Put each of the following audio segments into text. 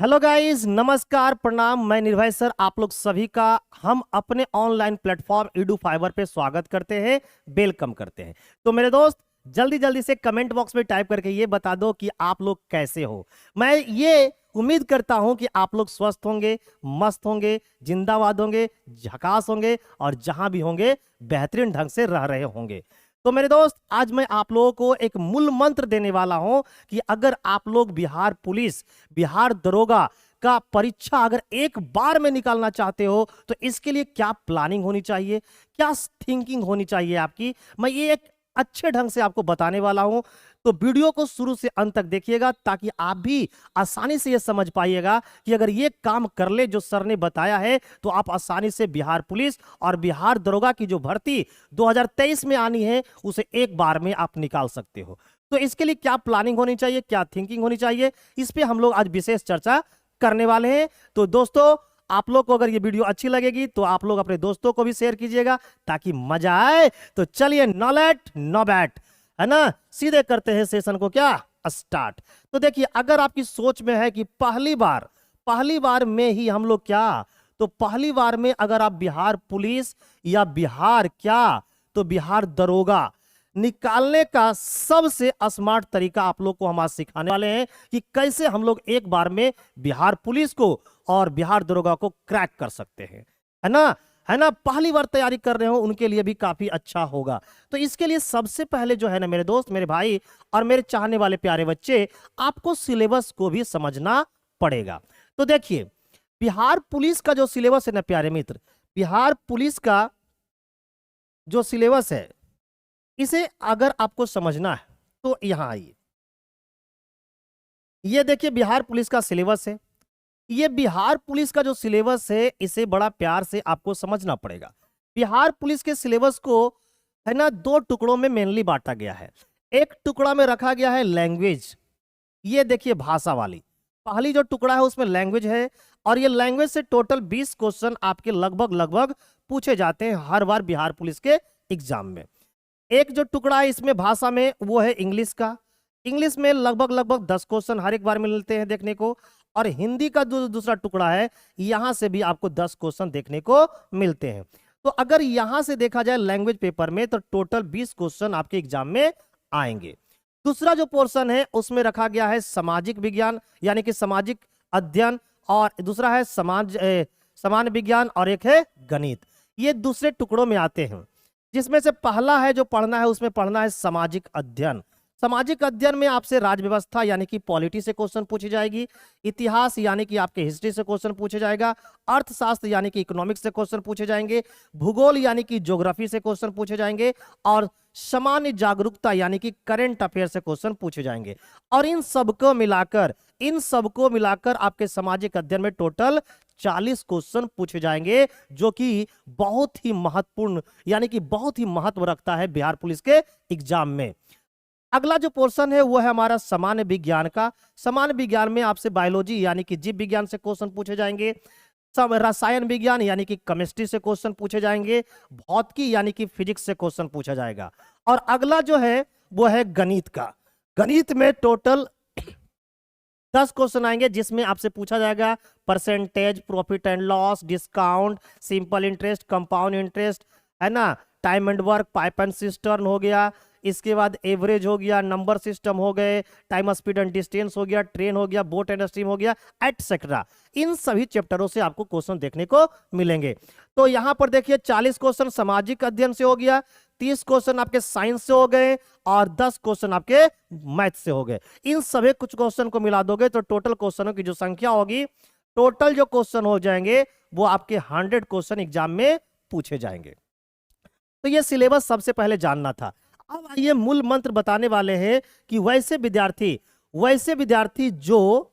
Hello guys, नमस्कार, प्रणाम। मैं निर्भय सर आप लोग सभी का हम अपने ऑनलाइन प्लेटफॉर्म ईडू फाइबर पे स्वागत करते हैं, वेलकम करते हैं। तो मेरे दोस्त, जल्दी जल्दी से कमेंट बॉक्स में टाइप करके ये बता दो कि आप लोग कैसे हो। मैं ये उम्मीद करता हूं कि आप लोग स्वस्थ होंगे, मस्त होंगे, जिंदाबाद होंगे, झकास होंगे और जहां भी होंगे बेहतरीन ढंग से रह रहे होंगे। तो मेरे दोस्त, आज मैं आप लोगों को एक मूल मंत्र देने वाला हूं कि अगर आप लोग बिहार पुलिस, बिहार दरोगा का परीक्षा अगर एक बार में निकालना चाहते हो तो इसके लिए क्या प्लानिंग होनी चाहिए, क्या थिंकिंग होनी चाहिए आपकी, मैं ये एक अच्छे ढंग से आपको बताने वाला हूं। तो वीडियो को शुरू से अंत तक देखिएगा ताकि आप भी आसानी से ये समझ पाइएगा कि अगर ये काम कर ले जो सर ने बताया है तो आप आसानी से बिहार पुलिस और बिहार दरोगा की जो भर्ती 2023 में आनी है उसे एक बार में आप निकाल सकते हो। तो इसके लिए क्या प्लानिंग होनी चाहिए, क्या थिंकिंग होनी चाहिए, इस पे हम लोग आज विशेष चर्चा करने वाले हैं। तो दोस्तों, आप लोग को अगर ये वीडियो अच्छी लगेगी तो आप लोग अपने दोस्तों को भी शेयर कीजिएगा ताकि मजा आए। तो चलिए, नो लेट नो बैट, है ना, सीधे करते हैं सेशन को क्या स्टार्ट। तो देखिए, अगर आपकी सोच में है कि पहली बार में ही हम लोग क्या, तो पहली बार में अगर आप बिहार पुलिस या बिहार क्या तो बिहार दरोगा निकालने का सबसे स्मार्ट तरीका आप लोग को हम आज सिखाने वाले हैं कि कैसे हम लोग एक बार में बिहार पुलिस को और बिहार दरोगा को क्रैक कर सकते हैं। है ना, है ना, पहली बार तैयारी कर रहे हो उनके लिए भी काफी अच्छा होगा। तो इसके लिए सबसे पहले जो है ना मेरे दोस्त, मेरे भाई और मेरे चाहने वाले प्यारे बच्चे, आपको सिलेबस को भी समझना पड़ेगा। तो देखिए, बिहार पुलिस का जो सिलेबस है ना प्यारे मित्र, बिहार पुलिस का जो सिलेबस है इसे अगर आपको समझना है तो यहां आइए। ये देखिए, बिहार पुलिस का सिलेबस है। ये बिहार पुलिस का जो सिलेबस है इसे बड़ा प्यार से आपको समझना पड़ेगा। बिहार पुलिस के सिलेबस को है ना दो टुकड़ों में मेनली बांटा गया है। एक टुकड़ा में रखा गया है लैंग्वेज, ये देखिए भाषा वाली पहली जो टुकड़ा है उसमें लैंग्वेज है और ये लैंग्वेज से टोटल 20 क्वेश्चन आपके लगभग लगभग पूछे जाते हैं हर बार बिहार पुलिस के एग्जाम में। एक जो टुकड़ा है इसमें भाषा में वो है इंग्लिश का। इंग्लिश में लगभग लगभग 10 क्वेश्चन हर एक बार मिलते हैं देखने को। और हिंदी का जो दूसरा टुकड़ा है यहां से भी आपको 10 क्वेश्चन देखने को मिलते हैं। तो अगर यहां से देखा जाए लैंग्वेज पेपर में तो टोटल 20 क्वेश्चन आपके एग्जाम में आएंगे। दूसरा जो पोर्शन है उसमें रखा गया है सामाजिक विज्ञान यानी कि सामाजिक अध्ययन, और दूसरा है सामान्य विज्ञान और एक है गणित। ये दूसरे टुकड़ों में आते हैं, जिसमें से पहला है जो पढ़ना है उसमें पढ़ना है सामाजिक अध्ययन। सामाजिक अध्ययन में आपसे राज व्यवस्था यानी कि पॉलिटी से क्वेश्चन पूछी जाएगी, इतिहास यानी कि आपके हिस्ट्री से क्वेश्चन पूछे जाएगा, अर्थशास्त्र यानी कि इकोनॉमिक्स से क्वेश्चन पूछे जाएंगे, भूगोल यानी कि ज्योग्राफी से क्वेश्चन पूछे जाएंगे और सामान्य जागरूकता यानी कि करंट अफेयर से क्वेश्चन पूछे जाएंगे। और इन सबको मिलाकर आपके सामाजिक अध्ययन में टोटल 40 क्वेश्चन पूछे जाएंगे, जो कि बहुत ही महत्वपूर्ण यानी कि बहुत ही महत्व रखता है बिहार पुलिस के एग्जाम में। अगला जो पोर्शन है वो है हमारा सामान्य विज्ञान का। सामान्य विज्ञान में आपसे बायोलॉजी यानी कि जीव विज्ञान से क्वेश्चन पूछे जाएंगे, रसायन विज्ञान यानी कि केमिस्ट्री से क्वेश्चन पूछे जाएंगे, भौतिकी यानी कि फिजिक्स से क्वेश्चन पूछा जाएगा। और अगला जो है वो है गणित का। गणित में टोटल 10 क्वेश्चन आएंगे, जिसमें आपसे पूछा जाएगा percentage, profit and loss, discount, simple interest, compound interest, है ना, time and work, pipe and cistern हो गया, इसके बाद एवरेज हो गया, नंबर सिस्टम हो गए, टाइम स्पीड एंड डिस्टेंस हो गया, ट्रेन हो गया, बोट एंड स्ट्रीम हो गया, एटसेट्रा। इन सभी चैप्टरों से आपको क्वेश्चन देखने को मिलेंगे। तो यहां पर देखिए 40 क्वेश्चन सामाजिक अध्ययन से हो गया, 30 क्वेश्चन आपके साइंस से हो गए और 10 क्वेश्चन आपके मैथ से हो गए। इन सभी कुछ क्वेश्चन को मिला दोगे तो टोटल क्वेश्चनों की जो संख्या होगी, टोटल जो क्वेश्चन हो जाएंगे वो आपके 100 क्वेश्चन एग्जाम में पूछे जाएंगे। तो ये सिलेबस सबसे पहले जानना था। अब आइए मूल मंत्र बताने वाले हैं कि वैसे विद्यार्थी जो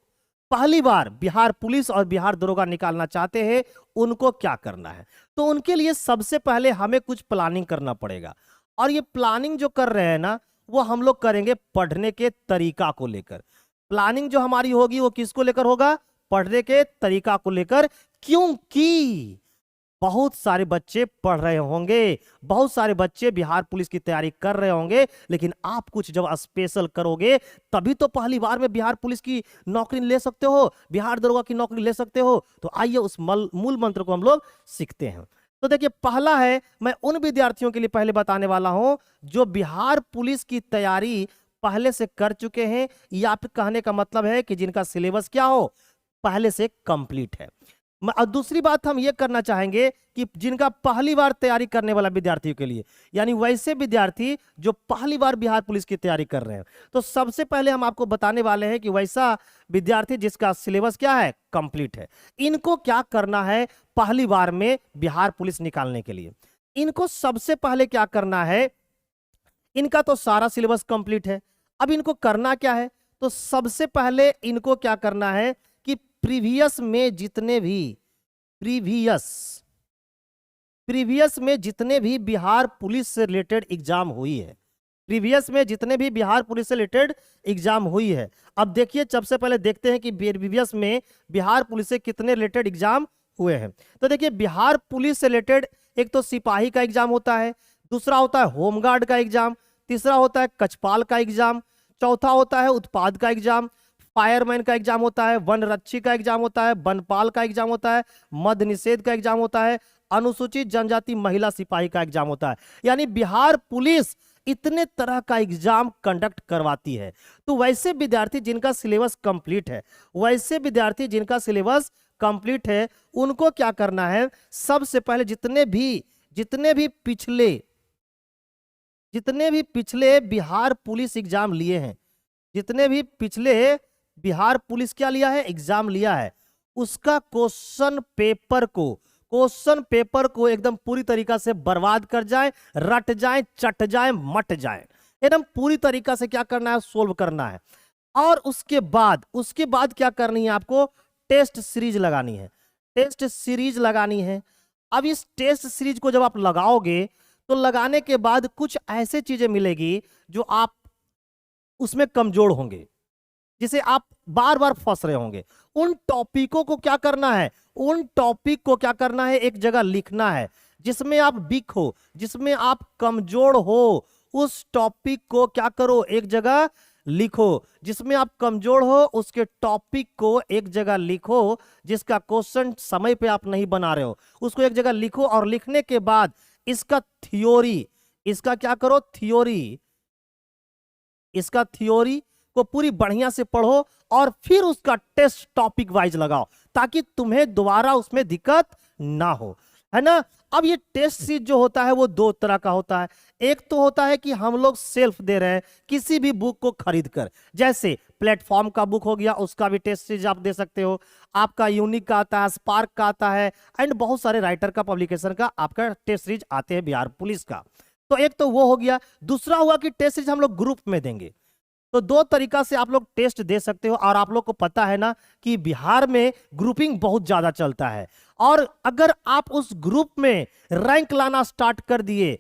पहली बार बिहार पुलिस और बिहार दरोगा निकालना चाहते हैं उनको क्या करना है। तो उनके लिए सबसे पहले हमें कुछ प्लानिंग करना पड़ेगा, और ये प्लानिंग जो कर रहे हैं ना वो हम लोग करेंगे पढ़ने के तरीका को लेकर। प्लानिंग जो हमारी होगी वो किसको लेकर होगा, पढ़ने के तरीका को लेकर। क्योंकि बहुत सारे बच्चे पढ़ रहे होंगे, बहुत सारे बच्चे बिहार पुलिस की तैयारी कर रहे होंगे, लेकिन आप कुछ जब स्पेशल करोगे तभी तो पहली बार में बिहार पुलिस की नौकरी ले सकते हो, बिहार दरोगा की नौकरी ले सकते हो। तो आइए उस मूल मंत्र को हम लोग सीखते हैं। तो देखिए, पहला है, मैं उन विद्यार्थियों के लिए पहले बताने वाला हूं जो बिहार पुलिस की तैयारी पहले से कर चुके हैं, या फिर कहने का मतलब है कि जिनका सिलेबस क्या हो, पहले से कंप्लीट है। और दूसरी बात हम ये करना चाहेंगे कि जिनका पहली बार तैयारी करने वाला विद्यार्थियों के लिए, यानी वैसे विद्यार्थी जो पहली बार बिहार पुलिस की तैयारी कर रहे हैं, तो सबसे पहले हम आपको बताने वाले हैं कि वैसा विद्यार्थी जिसका सिलेबस क्या है, कंप्लीट है, इनको क्या करना है पहली बार में बिहार पुलिस निकालने के लिए। इनको सबसे पहले क्या करना है, इनका तो सारा सिलेबस कंप्लीट है, अब इनको करना क्या है, तो सबसे पहले इनको क्या करना है कि प्रीवियस में जितने भी बिहार पुलिस से रिलेटेड एग्जाम हुई है, प्रीवियस में जितने भी बिहार पुलिस से रिलेटेड एग्जाम हुई है, अब देखिए सबसे पहले देखते हैं कि प्रीवियस में बिहार पुलिस से कितने रिलेटेड एग्जाम हुए हैं। तो देखिए, बिहार पुलिस से रिलेटेड एक तो सिपाही का एग्जाम होता है, दूसरा होता है होमगार्ड का एग्जाम, तीसरा होता है कचपाल का एग्जाम, चौथा होता है उत्पाद का एग्जाम, फायरमैन का एग्जाम होता है, वन रक्षी का एग्जाम होता है, वनपाल का एग्जाम होता है, मद्य निषेध का एग्जाम होता है, अनुसूचित जनजाति महिला सिपाही का एग्जाम होता है। यानी बिहार पुलिस इतने तरह का एग्जाम कंडक्ट करवाती है। तो वैसे विद्यार्थी जिनका सिलेबस कंप्लीट है, उनको क्या करना है, सबसे पहले जितने भी पिछले बिहार पुलिस एग्जाम लिए हैं, जितने भी पिछले बिहार पुलिस क्या लिया है, एग्जाम लिया है, उसका क्वेश्चन पेपर को एकदम पूरी तरीका से बर्बाद कर जाए, रट जाए, चट जाए, मट जाए, एकदम पूरी तरीका से क्या करना है, सोल्व करना है। और उसके बाद क्या करनी है, आपको टेस्ट सीरीज लगानी है। अब इस टेस्ट सीरीज को जब आप लगाओगे तो लगाने के बाद कुछ ऐसे चीजें मिलेगी जो आप उसमें कमजोर होंगे, जिसे आप बार बार फंस रहे होंगे। उन टॉपिकों को क्या करना है, एक जगह लिखना है, जिसमें आप वीक हो, जिसमें आप कमजोर हो, उस टॉपिक को क्या करो, एक जगह लिखो। जिसमें आप कमजोर हो उसके टॉपिक को एक जगह लिखो, जिसका क्वेश्चन समय पे आप नहीं बना रहे हो उसको एक जगह लिखो, और लिखने के बाद इसका थ्योरी को पूरी बढ़िया से पढ़ो, और फिर उसका टेस्ट टॉपिक वाइज लगाओ, ताकि तुम्हें दोबारा उसमें दिक्कत ना हो, है ना। अब ये टेस्ट सीरीज जो होता है वो दो तरह का होता है। एक तो होता है कि हम लोग सेल्फ दे रहे हैं किसी भी बुक को खरीद कर, जैसे प्लेटफॉर्म का बुक हो गया, उसका भी टेस्ट सीरीज आप दे सकते हो, आपका यूनिक का आता है, स्पार्क का आता है, एंड बहुत सारे राइटर का, पब्लिकेशन का आपका टेस्ट सीरीज आते हैं बिहार पुलिस का। तो एक तो वो हो गया। दूसरा हुआ कि टेस्ट सीरीज हम लोग ग्रुप में देंगे। तो दो तरीका से आप लोग टेस्ट दे सकते हो, और आप लोग को पता है ना कि बिहार में ग्रुपिंग बहुत ज्यादा चलता है, और अगर आप उस ग्रुप में रैंक लाना स्टार्ट कर दिए,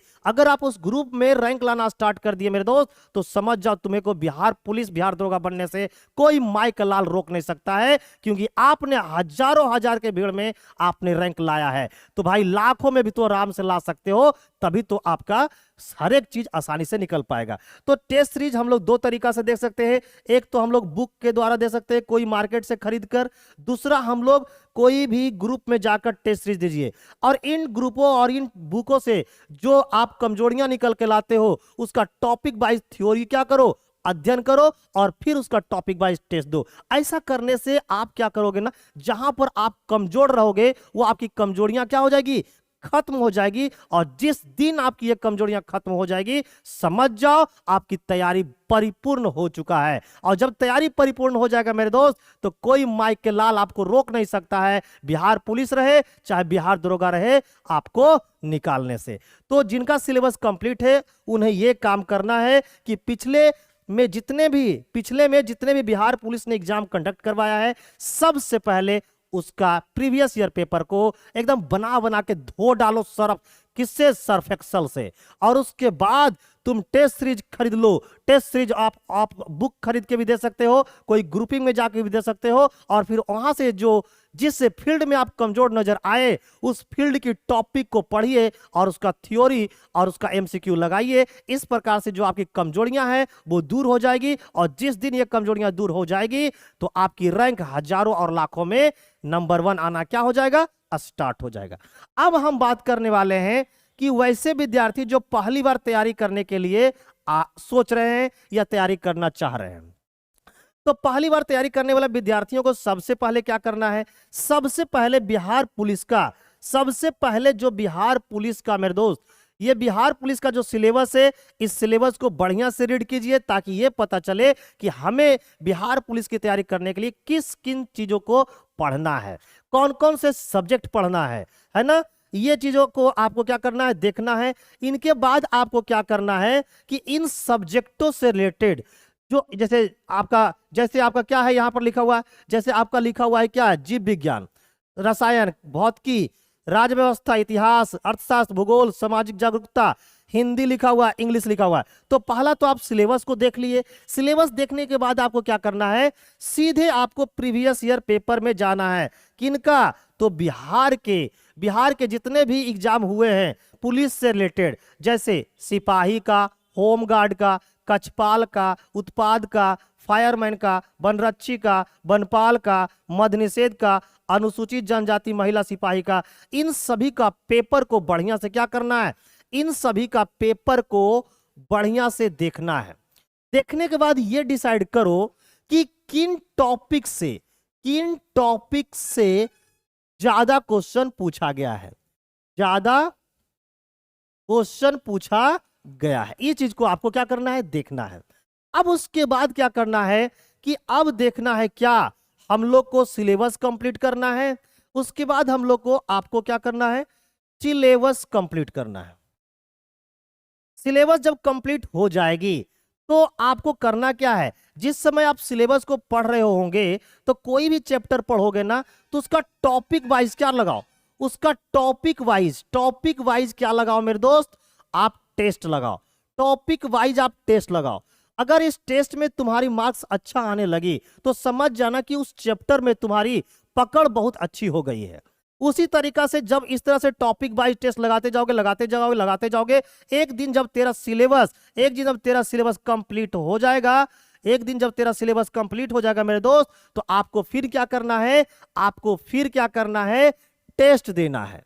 मेरे दोस्त, तो समझ जाओ तुम्हें को बिहार पुलिस, बिहार दरोगा बनने से कोई माई का लाल रोक नहीं सकता है, क्योंकि आपने हजारों हजार के भीड़ में आपने रैंक लाया है। तो भाई लाखों में भी तो आराम से ला सकते हो, तभी तो आपका हर एक चीज आसानी से निकल पाएगा। तो टेस्ट सीरीज हम लोग दो तरीका से देख सकते हैं। एक तो हम लोग बुक के द्वारा दे सकते हैं, कोई मार्केट से खरीद कर। दूसरा, हम लोग कोई भी ग्रुप में जाकर टेस्ट सीरीज दीजिए, और इन ग्रुपों और इन बुकों से जो आप कमजोरियां निकल के लाते हो, उसका टॉपिक वाइज थ्योरी क्या करो, अध्ययन करो, और फिर उसका टॉपिक वाइज टेस्ट दो। ऐसा करने से आप क्या करोगे ना, जहां पर आप कमजोर रहोगे वो आपकी कमजोरियां क्या हो जाएगी, खत्म हो जाएगी। और जिस दिन आपकी ये कमजोरियां खत्म हो जाएगी, समझ जाओ आपकी तैयारी परिपूर्ण हो चुका है। और जब तैयारी परिपूर्ण हो जाएगा मेरे दोस्त, तो कोई माइक के लाल आपको रोक नहीं सकता है, बिहार पुलिस रहे चाहे बिहार दरोगा रहे, आपको निकालने से। तो जिनका सिलेबस कंप्लीट है उन्हें यह काम करना है कि पिछले में जितने भी बिहार पुलिस ने एग्जाम कंडक्ट करवाया है, सबसे पहले उसका प्रीवियस ईयर पेपर को एकदम बना के धो डालो, सरफ किससे? सर्फ एक्सल से। और उसके बाद तुम टेस्ट सीरीज खरीद लो। टेस्ट सीरीज आप बुक खरीद के भी दे सकते हो, कोई ग्रुपिंग में जाके भी दे सकते हो, और फिर वहां से जो जिस फील्ड में आप कमजोर नजर आए उस फील्ड की टॉपिक को पढ़िए और उसका थ्योरी और उसका एमसीक्यू लगाइए। इस प्रकार से जो आपकी कमजोरियां हैं वो दूर हो जाएगी, और जिस दिन ये कमजोरियां दूर हो जाएगी तो आपकी रैंक हजारों और लाखों में नंबर 1 आना क्या हो जाएगा? स्टार्ट हो जाएगा। अब हम बात करने वाले हैं कि वैसे विद्यार्थी जो पहली बार तैयारी करने के लिए सोच रहे हैं या तैयारी करना चाह रहे हैं, तो पहली बार तैयारी करने वाले विद्यार्थियों को सबसे पहले क्या करना है? सबसे पहले बिहार पुलिस का मेरे दोस्त, ये बिहार पुलिस का जो सिलेबस है, इस सिलेबस को बढ़िया से रीड कीजिए ताकि ये पता चले कि हमें बिहार पुलिस की तैयारी करने के लिए किस किन चीजों को पढ़ना है, कौन कौन से सब्जेक्ट पढ़ना है ना। ये चीजों को आपको क्या करना है? देखना है। इनके बाद आपको क्या करना है कि इन सब्जेक्टों से रिलेटेड जो जैसे आपका क्या है यहां पर लिखा हुआ है, जैसे आपका लिखा हुआ है क्या? जीव विज्ञान, रसायन, भौतिकी, राज्य व्यवस्था, इतिहास, अर्थशास्त्र, भूगोल, सामाजिक जागरूकता, हिंदी लिखा हुआ है, इंग्लिश लिखा हुआ है। तो पहला तो आप सिलेबस को देख लिए। सिलेबस देखने के बाद आपको क्या करना है? सीधे आपको प्रीवियस ईयर पेपर में जाना है। किनका? तो बिहार के जितने भी एग्जाम हुए हैं पुलिस से रिलेटेड, जैसे सिपाही का, होमगार्ड का, कक्षपाल का, उत्पाद का, फायरमैन का, वनरक्षी का, वनपाल का, मद्य निषेध का, अनुसूचित जनजाति महिला सिपाही का, इन सभी का पेपर को बढ़िया से क्या करना है? इन सभी का पेपर को बढ़िया से देखना है। देखने के बाद ये डिसाइड करो कि किन टॉपिक से ज्यादा क्वेश्चन पूछा गया है, ये चीज को आपको क्या करना है? देखना है। अब उसके बाद क्या करना है कि अब देखना है क्या हम लोग को सिलेबस कंप्लीट करना है। उसके बाद हम लोग को आपको क्या करना है? सिलेबस कंप्लीट करना है। सिलेबस जब कंप्लीट हो जाएगी तो आपको करना क्या है? जिस समय आप सिलेबस को पढ़ रहे होंगे तो कोई भी चैप्टर पढ़ोगे ना तो उसका टॉपिक वाइज क्या लगाओ? उसका टॉपिक वाइज क्या लगाओ मेरे दोस्त? आप टेस्ट लगाओ। टॉपिक वाइज आप टेस्ट लगाओ। अगर इस टेस्ट में तुम्हारी मार्क्स अच्छा आने लगी तो समझ जाना कि उस चैप्टर में तुम्हारी पकड़ बहुत अच्छी हो गई है। उसी तरीका से जब इस तरह से टॉपिक वाइज टेस्ट लगाते जाओगे, एक दिन जब तेरा सिलेबस कंप्लीट हो जाएगा, मेरे दोस्त, तो आपको फिर क्या करना है? टेस्ट देना है।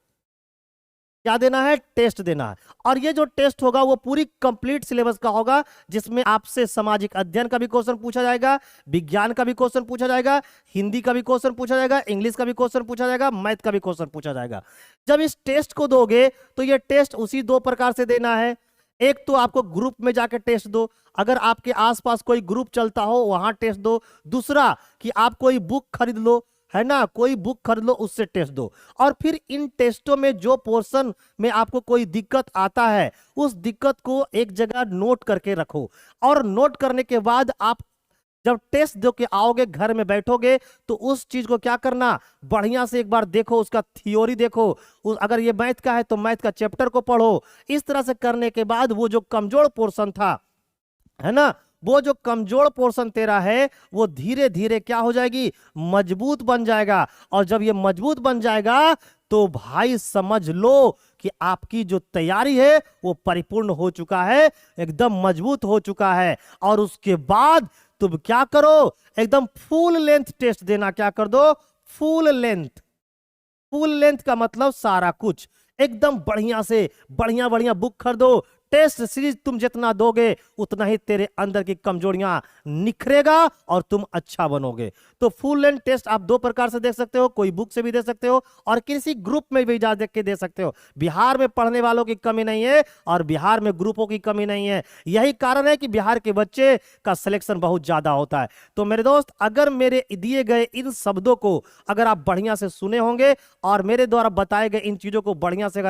क्या देना है? टेस्ट देना है। और ये जो टेस्ट होगा वो पूरी कंप्लीट सिलेबस का होगा, जिसमें आपसे सामाजिक अध्ययन का भी क्वेश्चन पूछा जाएगा, विज्ञान का भी क्वेश्चन पूछा जाएगा, हिंदी का भी क्वेश्चन पूछा जाएगा, इंग्लिश का भी क्वेश्चन पूछा जाएगा, मैथ का भी क्वेश्चन पूछा जाएगा। जब इस टेस्ट को दोगे तो ये टेस्ट उसी 2 प्रकार से देना है। एक तो आपको ग्रुप में जाकर टेस्ट दो, अगर आपके आसपास कोई ग्रुप चलता हो वहां टेस्ट दो। दूसरा कि आप कोई बुक खरीद लो, है ना, कोई बुक खरीद लो, उससे टेस्ट दो। और फिर इन टेस्टों में जो पोर्शन में आपको कोई दिक्कत आता है उस दिक्कत को एक जगह नोट करके रखो। और नोट करने के बाद आप जब टेस्ट दे के आओगे, घर में बैठोगे, तो उस चीज को क्या करना? बढ़िया से एक बार देखो, उसका थ्योरी देखो। अगर ये मैथ का है तो मैथ का चैप्टर को पढ़ो। इस तरह से करने के बाद वो जो कमजोर पोर्शन था, है ना, वो जो कमजोर पोर्शन तेरा है वो धीरे धीरे क्या हो जाएगी? मजबूत बन जाएगा। और जब ये मजबूत बन जाएगा तो भाई समझ लो कि आपकी जो तैयारी है वो परिपूर्ण हो चुका है, एकदम मजबूत हो चुका है। और उसके बाद तुम क्या करो? एकदम फुल लेंथ टेस्ट देना। क्या कर दो? फुल लेंथ का मतलब सारा कुछ एकदम बढ़िया से बढ़िया बुक खरीदो। टेस्ट सीरीज तुम जितना दोगे उतना ही तेरे अंदर की कमजोरियां निखरेगा और तुम अच्छा बनोगे। तो फुल लेंथ टेस्ट आप 2 प्रकार से देख सकते हो, कोई बुक से भी दे सकते हो और किसी ग्रुप में भी जा देख के दे सकते हो। बिहार में पढ़ने वालों की कमी नहीं है और बिहार में ग्रुपों की कमी नहीं है। यही कारण है कि बिहार के बच्चे का सिलेक्शन बहुत ज्यादा होता है। तो मेरे दोस्त, अगर मेरे दिए गए इन शब्दों को अगर आप बढ़िया से सुने होंगे और मेरे द्वारा बताए गए इन चीजों को बढ़िया से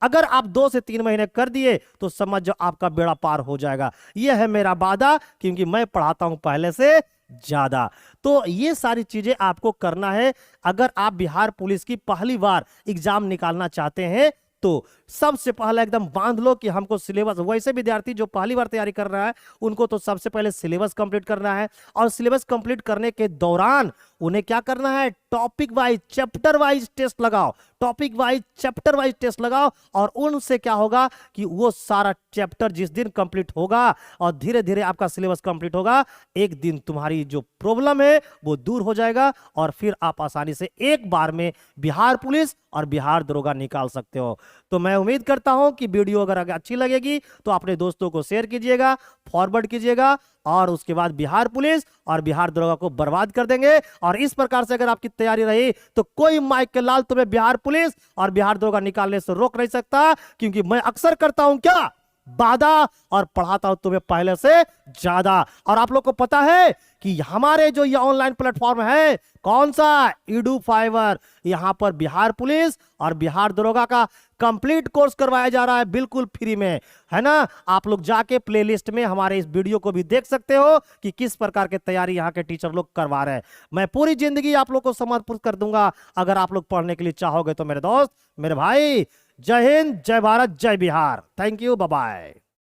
अगर आप 2 से 3 महीने कर दिए तो समझ जाओ आपका बेड़ा पार हो जाएगा। यह है मेरा वादा, क्योंकि मैं पढ़ाता हूं पहले से ज्यादा। तो ये सारी चीजें आपको करना है अगर आप बिहार पुलिस की पहली बार एग्जाम निकालना चाहते हैं। तो सबसे पहले एकदम बांध लो कि हमको सिलेबस, वैसे विद्यार्थी जो पहली बार तैयारी कर रहा है उनको तो सबसे पहले सिलेबस कंप्लीट करना है, और सिलेबस कंप्लीट करने के दौरान उन्हें क्या करना है, topic wise chapter wise test लगाओ, topic wise chapter wise test लगाओ, और उनसे क्या होगा कि वो सारा चैप्टर जिस दिन कंप्लीट होगा और धीरे धीरे आपका सिलेबस कंप्लीट होगा, एक दिन तुम्हारी जो प्रॉब्लम है वो दूर हो जाएगा, और फिर आप आसानी से एक बार में बिहार पुलिस और बिहार दरोगा निकाल सकते हो। तो मैं उम्मीद करता हूं कि वीडियो अगर अच्छी लगेगी तो अपने दोस्तों को शेयर कीजिएगा, फॉरवर्ड कीजिएगा, और उसके बाद बिहार पुलिस और बिहार दरोगा को बर्बाद कर देंगे। और इस प्रकार से अगर आपकी तैयारी रही तो कोई माइक के लाल तुम्हें बिहार पुलिस और बिहार दरोगा निकालने से रोक नहीं सकता, क्योंकि मैं अक्सर करता हूं क्या, वादा, और पढ़ाता हूं तुम्हें पहले से ज्यादा। और आप लोग को पता है कि हमारे जो ये ऑनलाइन प्लेटफॉर्म है, कौन सा, ईडू फाइवर, यहां पर बिहार पुलिस और बिहार दरोगा का कंप्लीट कोर्स करवाया जा रहा है बिल्कुल फ्री में, है ना। आप लोग जाके प्लेलिस्ट में हमारे इस वीडियो को भी देख सकते हो कि किस प्रकार की तैयारी यहाँ के टीचर लोग करवा रहे हैं। मैं पूरी जिंदगी आप लोग को समर्पित कर दूंगा अगर आप लोग पढ़ने के लिए चाहोगे तो मेरे दोस्त, मेरे भाई। जय हिंद, जय भारत, जय Bihar. Thank you, bye bye.